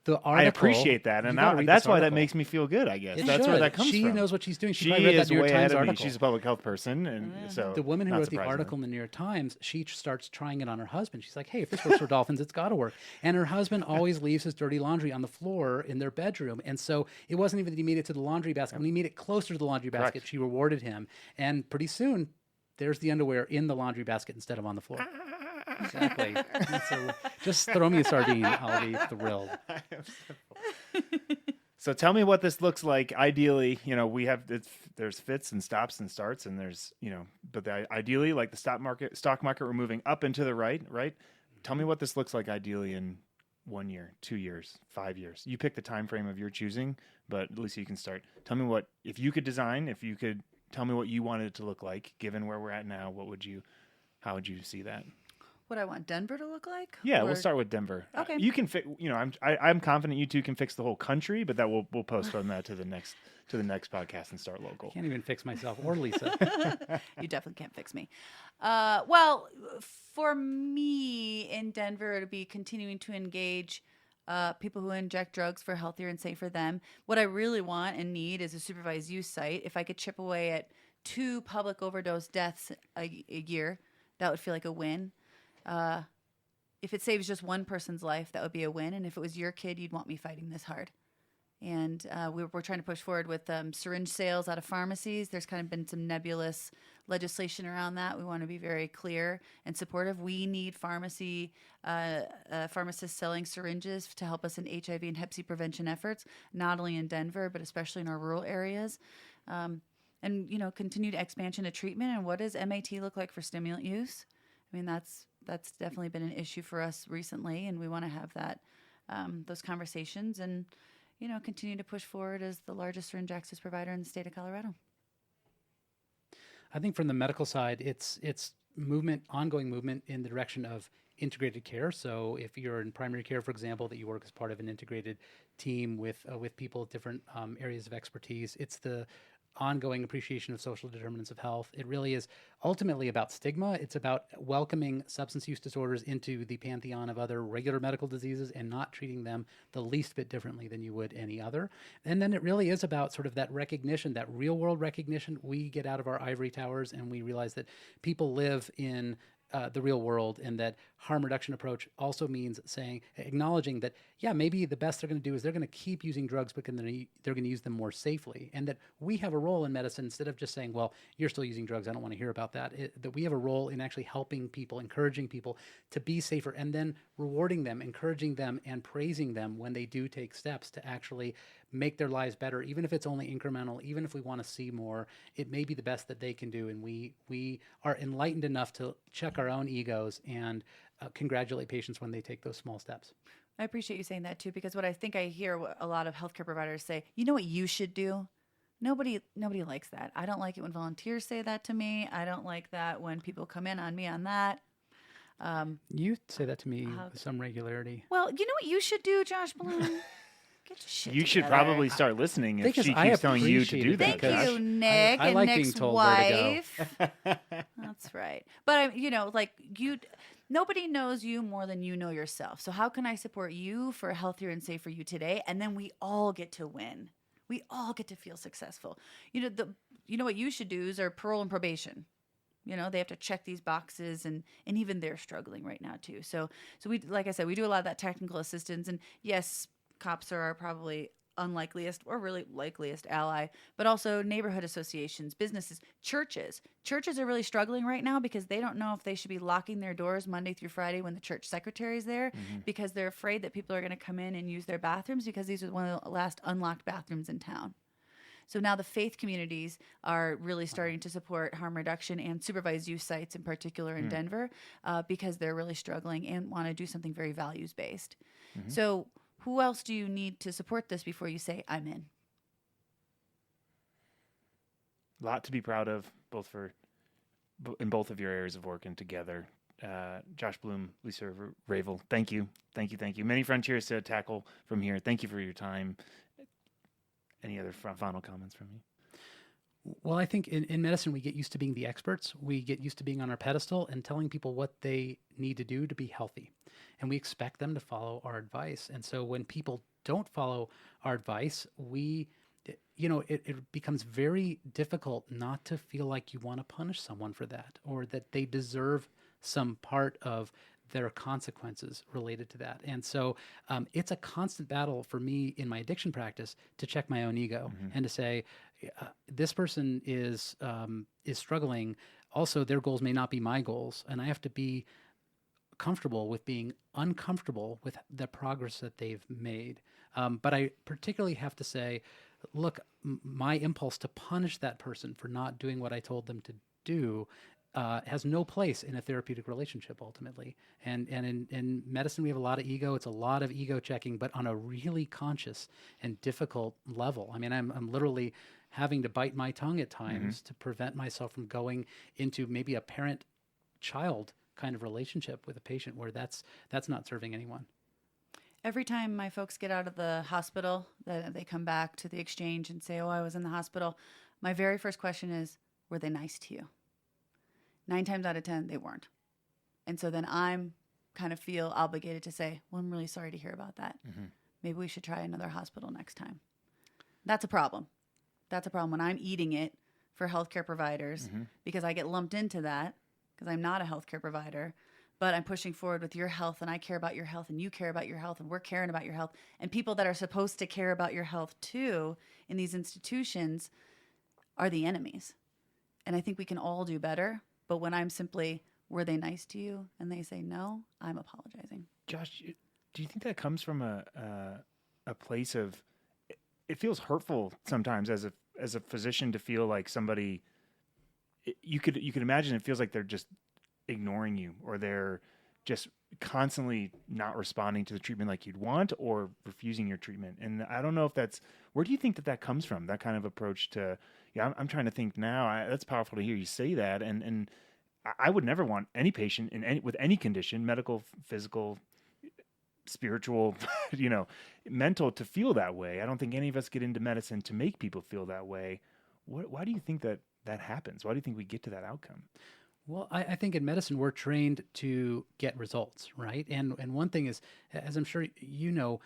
The I article, appreciate that, and you gotta read that's this why that article. makes me feel good. I guess It that's where should. that comes She from. knows what she's doing. She She probably read that is New York way ahead Times of me. article. She's a public health person, and so The woman who not wrote the surprisingly. article in the New York Times, she starts trying it on her husband. She's like, hey, if this works for dolphins, it's got to work. And her husband always leaves his dirty laundry on the floor in their bedroom. And so it wasn't even that he made it to the laundry basket. When he made it closer to the laundry basket, Correct. she rewarded him. And pretty soon, there's the underwear in the laundry basket instead of on the floor. Exactly. So just throw me a sardine. I'll be thrilled. So tell me what this looks like. Ideally, we have there's fits and stops and starts, and there's but ideally, like the stock market, we're moving up and to the right. Tell me what this looks like ideally in 1 year, 2 years, 5 years. You pick the time frame of your choosing, but Lisa, you can start. Tell me if you could tell me what you wanted it to look like, given where we're at now. How would you see that? What I want Denver to look like? Yeah, Or- we'll start with Denver. Okay. You can fix. I'm confident you two can fix the whole country, but that we'll post on that to the next podcast and start local. Can't even fix myself or Lisa. You definitely can't fix me. Well, for me in Denver, it'll be continuing to engage people who inject drugs for healthier and safer them. What I really want and need is a supervised use site. If I could chip away at 2 public overdose deaths a year, that would feel like a win. if it saves just one person's life, that would be a win. And if it was your kid, you'd want me fighting this hard. And we're trying to push forward with syringe sales out of pharmacies. There's kind of been some nebulous legislation around that. We want to be very clear and supportive. We need pharmacists selling syringes to help us in HIV and Hep C prevention efforts, not only in Denver, but especially in our rural areas. And, continued expansion of treatment. And what does MAT look like for stimulant use? I mean, that's definitely been an issue for us recently, and we want to have that those conversations and continue to push forward as the largest syringe access provider in the state of Colorado. I think from the medical side, it's ongoing movement in the direction of integrated care. So if you're in primary care, for example, that you work as part of an integrated team with people with different areas of expertise, it's the ongoing appreciation of social determinants of health. It really is ultimately about stigma. It's about welcoming substance use disorders into the pantheon of other regular medical diseases and not treating them the least bit differently than you would any other. And then it really is about sort of that recognition, that real world recognition. We get out of our ivory towers and we realize that people live in the real world, and that harm reduction approach also means acknowledging that, yeah, maybe the best they're going to do is they're going to keep using drugs, but they're going to use them more safely. And that we have a role in medicine, instead of just saying, well, you're still using drugs, I don't want to hear about that, that we have a role in actually helping people, encouraging people to be safer, and then rewarding them, encouraging them, and praising them when they do take steps to actually make their lives better, even if it's only incremental, even if we want to see more. It may be the best that they can do, and we are enlightened enough to check our own egos and congratulate patients when they take those small steps. I appreciate you saying that too, because what I think I hear a lot of healthcare providers say, you know what you should do? Nobody likes that. I don't like it when volunteers say that to me. I don't like that when people come in on me on that. You say that to me with some regularity. Well, you know what you should do, Josh Blum? Get your shit You should together. probably start listening if she I keeps telling you to do appreciate that. Thank it. you, Nick, I and like Nick's being told where to wife. That's right. But nobody knows you more than you know yourself. So how can I support you for a healthier and safer you today? And then we all get to win. We all get to feel successful. You know what you should do is parole and probation. They have to check these boxes, and even they're struggling right now too. So we, like I said, we do a lot of that technical assistance, and yes, cops are our probably unlikeliest or really likeliest ally, but also neighborhood associations, businesses, churches. Churches are really struggling right now because they don't know if they should be locking their doors Monday through Friday when the church secretary is there, because they're afraid that people are going to come in and use their bathrooms, because these are one of the last unlocked bathrooms in town. So now the faith communities are really starting to support harm reduction and supervised use sites, in particular in Denver, because they're really struggling and want to do something very values-based. So who else do you need to support this before you say, I'm in? A lot to be proud of, in both of your areas of work and together. Josh Blum, Lisa Raville, thank you. Many frontiers to tackle from here. Thank you for your time. Any other final comments from you? Well, I think in medicine, we get used to being the experts. We get used to being on our pedestal and telling people what they need to do to be healthy. And we expect them to follow our advice. And so when people don't follow our advice, it becomes very difficult not to feel like you want to punish someone for that, or that they deserve some part of their consequences related to that. And so it's a constant battle for me in my addiction practice to check my own ego and to say, this person is struggling. Also, their goals may not be my goals. And I have to be comfortable with being uncomfortable with the progress that they've made. But I particularly have to say, look, my impulse to punish that person for not doing what I told them to do has no place in a therapeutic relationship ultimately. And in medicine, we have a lot of ego. It's a lot of ego checking, but on a really conscious and difficult level. I mean, I'm literally having to bite my tongue at times to prevent myself from going into maybe a parent-child kind of relationship with a patient where that's not serving anyone. Every time my folks get out of the hospital, they come back to the exchange and say, oh, I was in the hospital, my very first question is, were they nice to you? 9 times out of 10, they weren't. And so then I'm kind of feel obligated to say, well, I'm really sorry to hear about that. Maybe we should try another hospital next time. That's a problem. That's a problem when I'm eating it for healthcare providers, because I get lumped into that because I'm not a healthcare provider. but I'm pushing forward with your health, and I care about your health, and you care about your health, and we're caring about your health. And people that are supposed to care about your health too in these institutions are the enemies. And I think we can all do better. But when I'm simply, were they nice to you? And they say no, I'm apologizing. Josh, do you think that comes from a place of, it feels hurtful sometimes as a physician to feel like somebody, you could imagine it feels like they're just ignoring you, or they're just constantly not responding to the treatment like you'd want, or refusing your treatment. And I don't know if that's, where do you think that comes from? That kind of approach to, I'm trying to think now. That's powerful to hear you say that. And I would never want any patient with any condition, medical, physical, spiritual, mental, to feel that way. I don't think any of us get into medicine to make people feel that way. Why do you think that happens? Why do you think we get to that outcome? Well, I think in medicine, we're trained to get results, right? And one thing is, as I'm sure you know,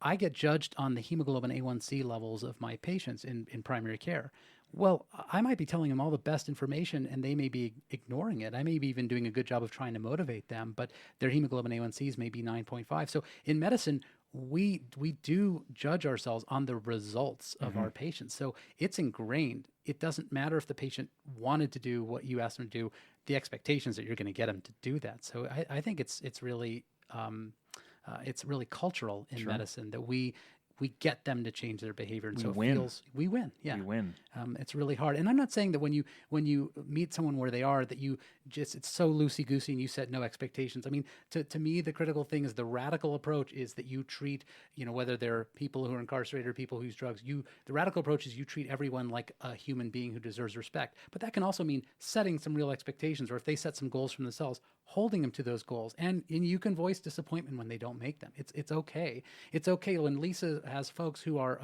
I get judged on the hemoglobin A1C levels of my patients in primary care. Well, I might be telling them all the best information, and they may be ignoring it. I may be even doing a good job of trying to motivate them, but their hemoglobin A1Cs may be 9.5. So in medicine, we do judge ourselves on the results of our patients. So it's ingrained. It doesn't matter if the patient wanted to do what you asked them to do. The expectations that you're going to get them to do that. So I think it's really cultural in medicine that we get them to change their behavior, and we win. Yeah, we win. It's really hard. And I'm not saying that when you meet someone where they are, that it's so loosey goosey and you set no expectations. I mean, to me, the critical thing is the radical approach is that you treat, whether they're people who are incarcerated or people who use drugs, the radical approach is you treat everyone like a human being who deserves respect. But that can also mean setting some real expectations, or if they set some goals for themselves, holding them to those goals. And you can voice disappointment when they don't make them. It's okay. It's okay when Lisa has folks who are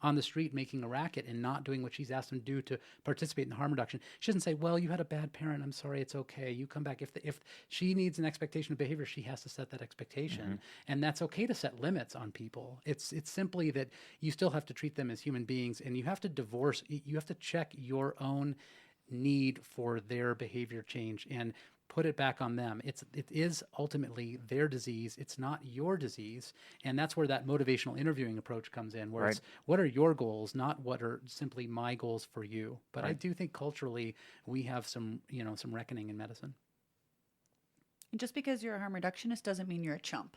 on the street making a racket and not doing what she's asked them to do to participate in harm reduction. She doesn't say, well, you had a bad parent, I'm sorry, it's okay, you come back. If she needs an expectation of behavior, she has to set that expectation. And that's okay to set limits on people. It's simply that you still have to treat them as human beings, and you have to check your own need for their behavior change and put it back on them. It is ultimately their disease. It's not your disease. And that's where that motivational interviewing approach comes in, where it's what are your goals, not what are simply my goals for you. But I do think culturally we have some reckoning in medicine. And just because you're a harm reductionist doesn't mean you're a chump.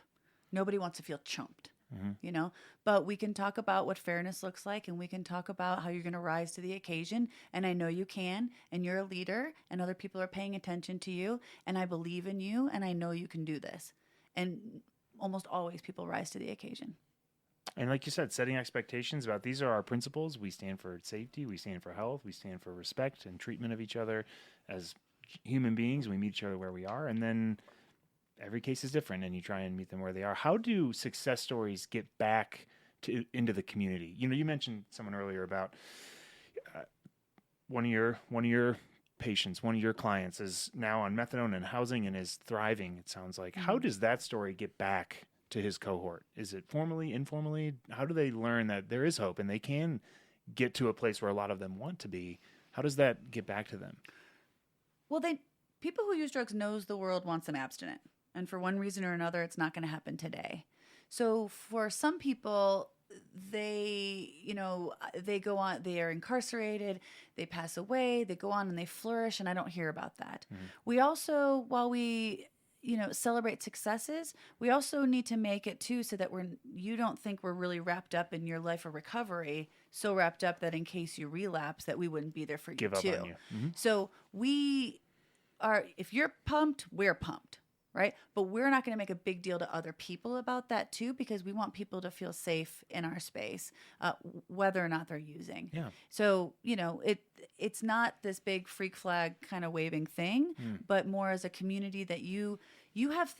Nobody wants to feel chumped. But we can talk about what fairness looks like, and we can talk about how you're going to rise to the occasion. And I know you can, and you're a leader, and other people are paying attention to you, and I believe in you, and I know you can do this. And almost always people rise to the occasion. And like you said, setting expectations about these are our principles. We stand for safety. We stand for health. We stand for respect and treatment of each other as human beings. We meet each other where we are. And then every case is different, and you try and meet them where they are. How do success stories get back into the community? You mentioned someone earlier about one of your patients, one of your clients is now on methadone and housing and is thriving, it sounds like. How does that story get back to his cohort? Is it formally, informally? How do they learn that there is hope and they can get to a place where a lot of them want to be? How does that get back to them? Well, people who use drugs knows the world wants them abstinent. And for one reason or another, it's not going to happen today. So for some people, they go on, they are incarcerated, they pass away, they go on and they flourish, and I don't hear about that. We also, while we, celebrate successes, we also need to make it too so that you don't think we're really wrapped up in your life of recovery, so wrapped up that in case you relapse, that we wouldn't be there for you too. Give up on you. So if you're pumped, we're pumped. Right. But we're not going to make a big deal to other people about that, too, because we want people to feel safe in our space, whether or not they're using. Yeah. So, it's not this big freak flag kind of waving thing, but more as a community that you have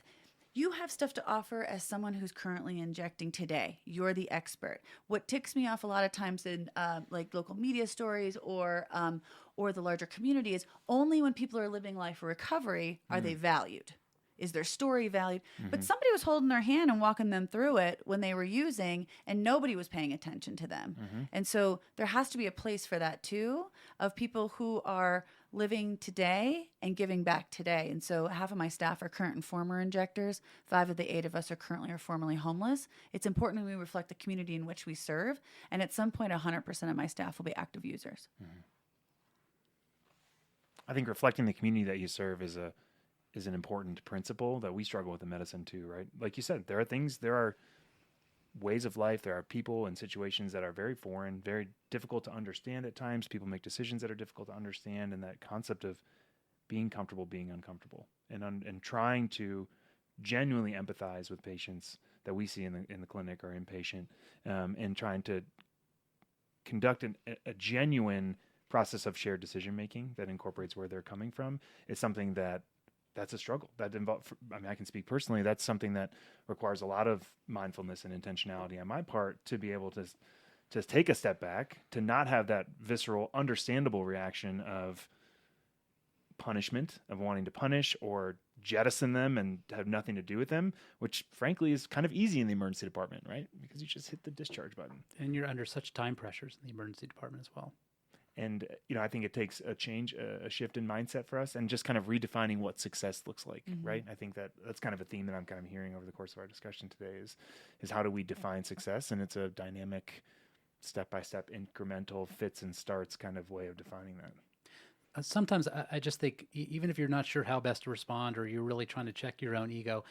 stuff to offer as someone who's currently injecting today. You're the expert. What ticks me off a lot of times in like local media stories or the larger community is only when people are living life of recovery are they valued. Is their story valued? But somebody was holding their hand and walking them through it when they were using, and nobody was paying attention to them. And so there has to be a place for that too, of people who are living today and giving back today. And so half of my staff are current and former injectors. 5 of the 8 of us are currently or formerly homeless. It's important that we reflect the community in which we serve. And at some point, 100% of my staff will be active users. I think reflecting the community that you serve is an important principle that we struggle with in medicine too, right? Like you said, there are ways of life, there are people and situations that are very foreign, very difficult to understand at times. People make decisions that are difficult to understand, and that concept of being comfortable, being uncomfortable, and trying to genuinely empathize with patients that we see in the clinic or inpatient, and trying to conduct a genuine process of shared decision making that incorporates where they're coming from is something that's a struggle. I can speak personally. That's something that requires a lot of mindfulness and intentionality on my part to be able to take a step back, to not have that visceral, understandable reaction of punishment, of wanting to punish or jettison them and have nothing to do with them, which frankly is kind of easy in the emergency department, right? Because you just hit the discharge button. And you're under such time pressures in the emergency department as well. And, I think it takes a change, a shift in mindset for us, and just kind of redefining what success looks like, right? I think that's kind of a theme that I'm kind of hearing over the course of our discussion today is how do we define success? And it's a dynamic, step-by-step, incremental, fits and starts kind of way of defining that. Sometimes I just think even if you're not sure how best to respond or you're really trying to check your own ego,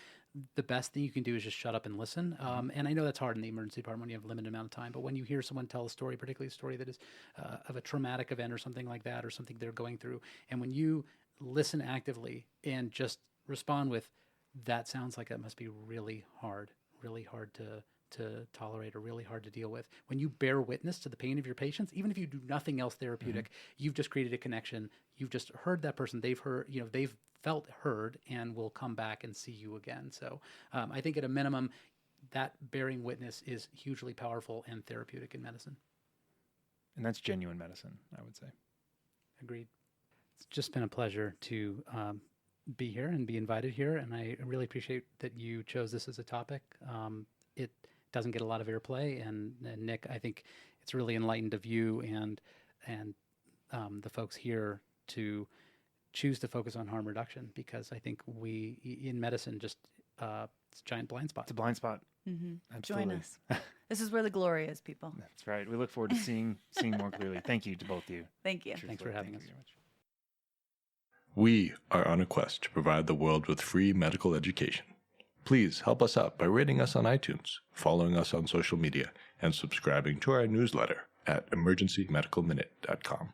the best thing you can do is just shut up and listen. And I know that's hard in the emergency department when you have a limited amount of time, but when you hear someone tell a story, particularly a story that is of a traumatic event or something like that, or something they're going through, and when you listen actively and just respond with, that sounds like that must be really hard to tolerate or really hard to deal with. When you bear witness to the pain of your patients, even if you do nothing else therapeutic, you've just created a connection. You've just heard that person. They've heard, they've felt heard and will come back and see you again. So I think at a minimum, that bearing witness is hugely powerful and therapeutic in medicine. And that's genuine medicine, I would say. Agreed. It's just been a pleasure to be here and be invited here. And I really appreciate that you chose this as a topic. It doesn't get a lot of airplay, and Nick, I think it's really enlightened of you and the folks here to choose to focus on harm reduction, because I think we in medicine just it's a giant blind spot. It's a blind spot. Join us. This is where the glory is, people. That's right. We look forward to seeing more clearly. Thank you to both of you. Thank you. Thanks for having us. We are on a quest to provide the world with free medical education. Please help us out by rating us on iTunes, following us on social media, and subscribing to our newsletter at emergencymedicalminute.com.